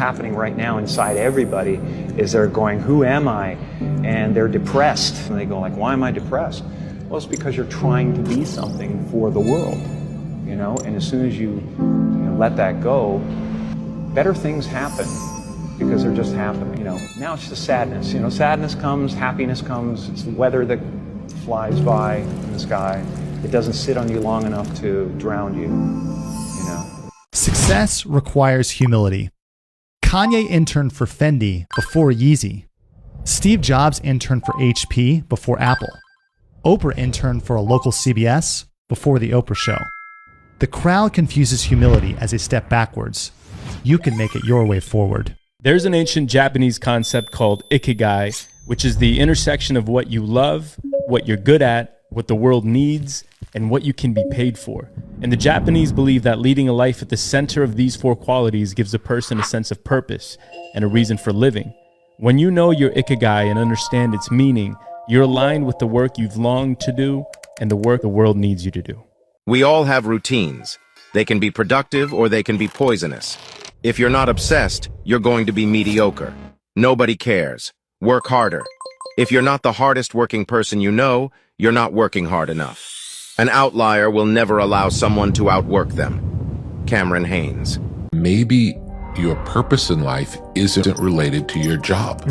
happening right now inside everybody is they're going, who am I? And they're depressed. And they go like, why am I depressed? Well, it's because you're trying to be something for the world, you know? And as soon as you let that go, better things happen because they're just happening, you know? Now it's just sadness, you know? Sadness comes, happiness comes, it's the weather that flies by in the sky. It doesn't sit on you long enough to drown you, you know? Success requires humility. Kanye interned for Fendi before Yeezy. Steve Jobs interned for HP before Apple. Oprah interned for a local CBS before The Oprah Show. The crowd confuses humility as a step backwards. You can make it your way forward. There's an ancient Japanese concept called Ikigai, which is the intersection of what you love, what you're good at, what the world needs, and what you can be paid for. And the Japanese believe that leading a life at the center of these four qualities gives a person a sense of purpose and a reason for living. When you know your Ikigai and understand its meaning, you're aligned with the work you've longed to do and the work the world needs you to do. We all have routines. They can be productive or they can be poisonous. If you're not obsessed, you're going to be mediocre. Nobody cares. Work harder. If you're not the hardest working person you know, you're not working hard enough. An outlier will never allow someone to outwork them. Cameron Haynes. Maybe your purpose in life isn't related to your job.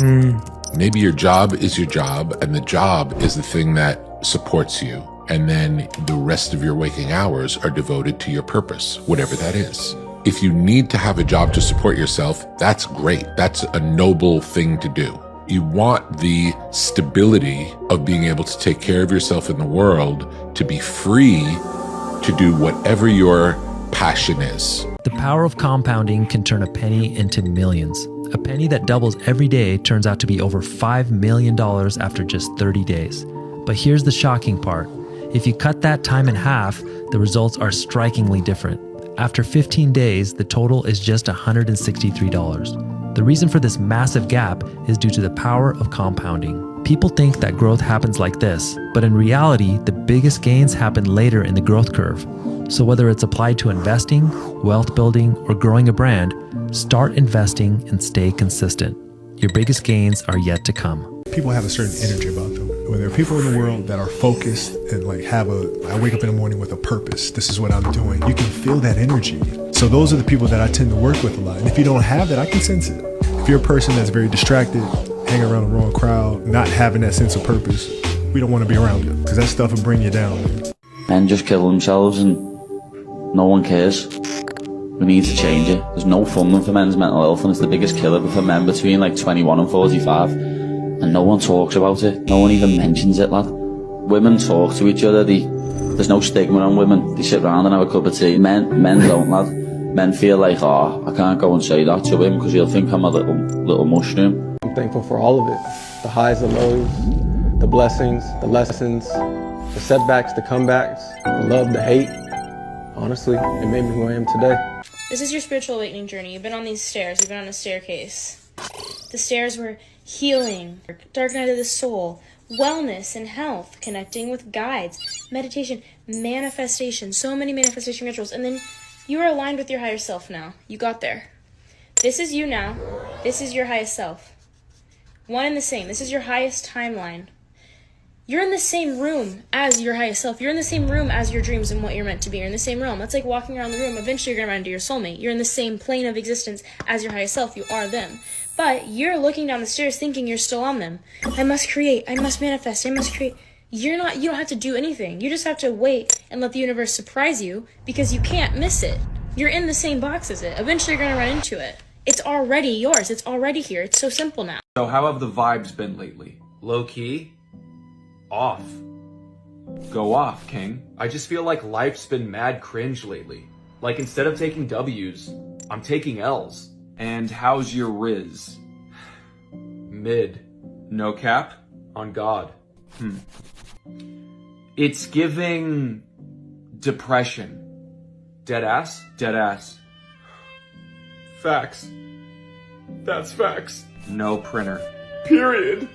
Maybe your job is your job, and the job is the thing that supports you. And then the rest of your waking hours are devoted to your purpose, whatever that is. If you need to have a job to support yourself, that's great. That's a noble thing to do. You want the stability of being able to take care of yourself in the world, to be free to do whatever your passion is. The power of compounding can turn a penny into millions. A penny that doubles every day turns out to be over $5 million after just 30 days. But here's the shocking part. If you cut that time in half, the results are strikingly different. After 15 days, the total is just $163. The reason for this massive gap is due to the power of compounding. People think that growth happens like this, but in reality, the biggest gains happen later in the growth curve. So whether it's applied to investing, wealth building, or growing a brand, start investing and stay consistent. Your biggest gains are yet to come. People have a certain energy about them. When there are people in the world that are focused and I wake up in the morning with a purpose. This is what I'm doing. You can feel that energy. So those are the people that I tend to work with a lot. And if you don't have that, I can sense it. If you're a person that's very distracted, hanging around the wrong crowd, not having that sense of purpose, we don't want to be around you because that stuff will bring you down. Men just kill themselves and no one cares. We need to change it. There's no funding for men's mental health, and it's the biggest killer for men between like 21 and 45. And no one talks about it. No one even mentions it, lad. Women talk to each other. There's no stigma on women. They sit around and have a cup of tea. Men don't, lad. Men feel like, oh, I can't go and say that to him because he'll think I'm a little mushroom. I'm thankful for all of it. The highs, the lows, the blessings, the lessons, the setbacks, the comebacks, the love, the hate. Honestly, it made me who I am today. This is your spiritual awakening journey. You've been on these stairs. You've been on a staircase. The stairs were healing, dark night of the soul, wellness and health, connecting with guides, meditation, manifestation, so many manifestation rituals. And then you are aligned with your higher self now. You got there. This is you now. This is your highest self. One and the same. This is your highest timeline. You're in the same room as your highest self. You're in the same room as your dreams and what you're meant to be. You're in the same realm. That's like walking around the room. Eventually, you're going to run into your soulmate. You're in the same plane of existence as your highest self. You are them. But you're looking down the stairs thinking you're still on them. I must create. I must manifest. I must create. You don't have to do anything. You just have to wait and let the universe surprise you because you can't miss it. You're in the same box as it. Eventually, you're going to run into it. It's already yours. It's already here. It's so simple now. So how have the vibes been lately? Low key? Off. Go off, King. I just feel like life's been mad cringe lately. Like instead of taking W's, I'm taking L's. And how's your Riz? Mid. No cap? On God. It's giving depression. Dead ass? Dead ass. Facts. That's facts. No printer. Period.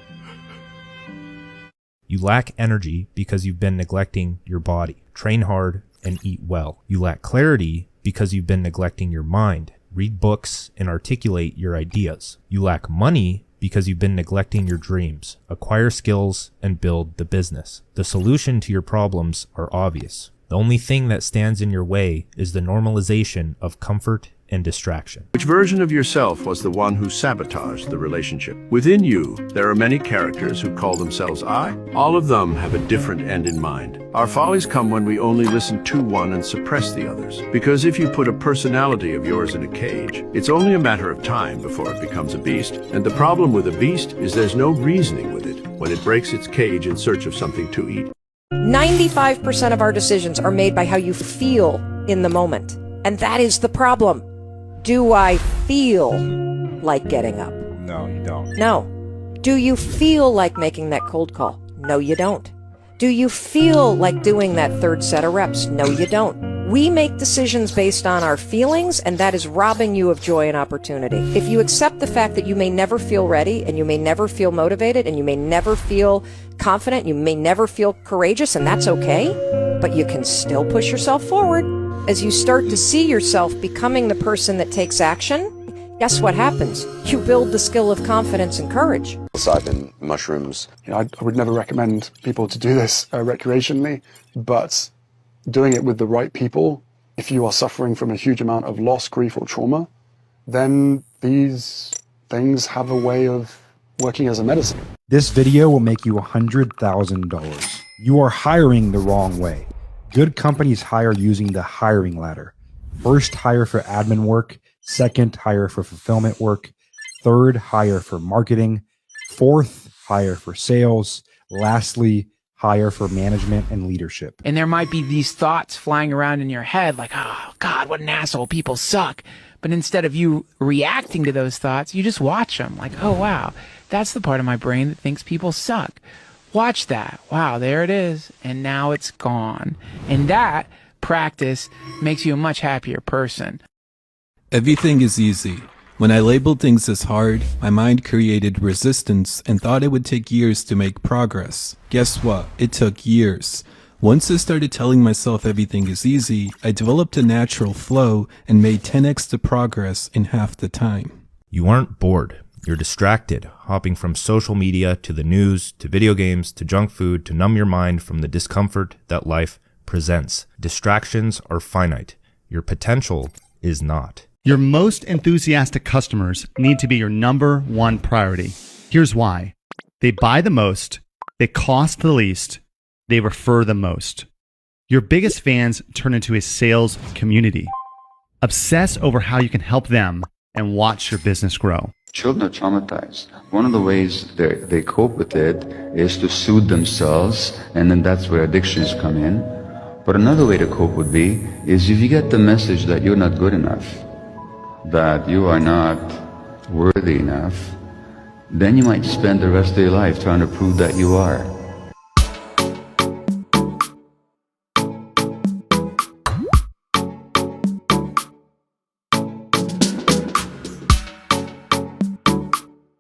You lack energy because you've been neglecting your body. Train hard and eat well. You lack clarity because you've been neglecting your mind. read books, and articulate your ideas. You lack money because you've been neglecting your dreams. Acquire skills and build the business. The solution to your problems are obvious. The only thing that stands in your way is the normalization of comfort and distraction. Which version of yourself was the one who sabotaged the relationship? Within you, there are many characters who call themselves I. All of them have a different end in mind. Our follies come when we only listen to one and suppress the others. Because if you put a personality of yours in a cage, it's only a matter of time before it becomes a beast. And the problem with a beast is there's no reasoning with it when it breaks its cage in search of something to eat. 95% of our decisions are made by how you feel in the moment. And that is the problem. Do I feel like getting up? No, you don't. No. Do you feel like making that cold call? No, you don't. Do you feel like doing that third set of reps? No, you don't. We make decisions based on our feelings, and that is robbing you of joy and opportunity. If you accept the fact that you may never feel ready, and you may never feel motivated, and you may never feel confident, you may never feel courageous, and that's okay, but you can still push yourself forward. As you start to see yourself becoming the person that takes action, guess what happens? You build the skill of confidence and courage. Psilocybin, mushrooms. I would never recommend people to do this recreationally, but doing it with the right people, if you are suffering from a huge amount of loss, grief, or trauma, then these things have a way of working as a medicine. This video will make you $100,000. You are hiring the wrong way. Good companies hire using the hiring ladder. First, hire for admin work. Second, hire for fulfillment work. Third, hire for marketing. Fourth, hire for sales. Lastly, hire for management and leadership. And there might be these thoughts flying around in your head like, oh, God, what an asshole. People suck. But instead of you reacting to those thoughts, you just watch them like, oh, wow, that's the part of my brain that thinks people suck. Watch that. Wow, there it is. And now it's gone. And that practice makes you a much happier person. Everything is easy. When I labeled things as hard, my mind created resistance and thought it would take years to make progress. Guess what? It took years. Once I started telling myself everything is easy, I developed a natural flow and made 10x the progress in half the time. You aren't bored. You're distracted, hopping from social media to the news, to video games, to junk food, to numb your mind from the discomfort that life presents. Distractions are finite. Your potential is not. Your most enthusiastic customers need to be your number one priority. Here's why. They buy the most, they cost the least, they refer the most. Your biggest fans turn into a sales community. Obsess over how you can help them and watch your business grow. Children are traumatized. One of the ways they cope with it is to soothe themselves, and then that's where addictions come in. But another way to cope would be is if you get the message that you're not good enough, that you are not worthy enough, then you might spend the rest of your life trying to prove that you are.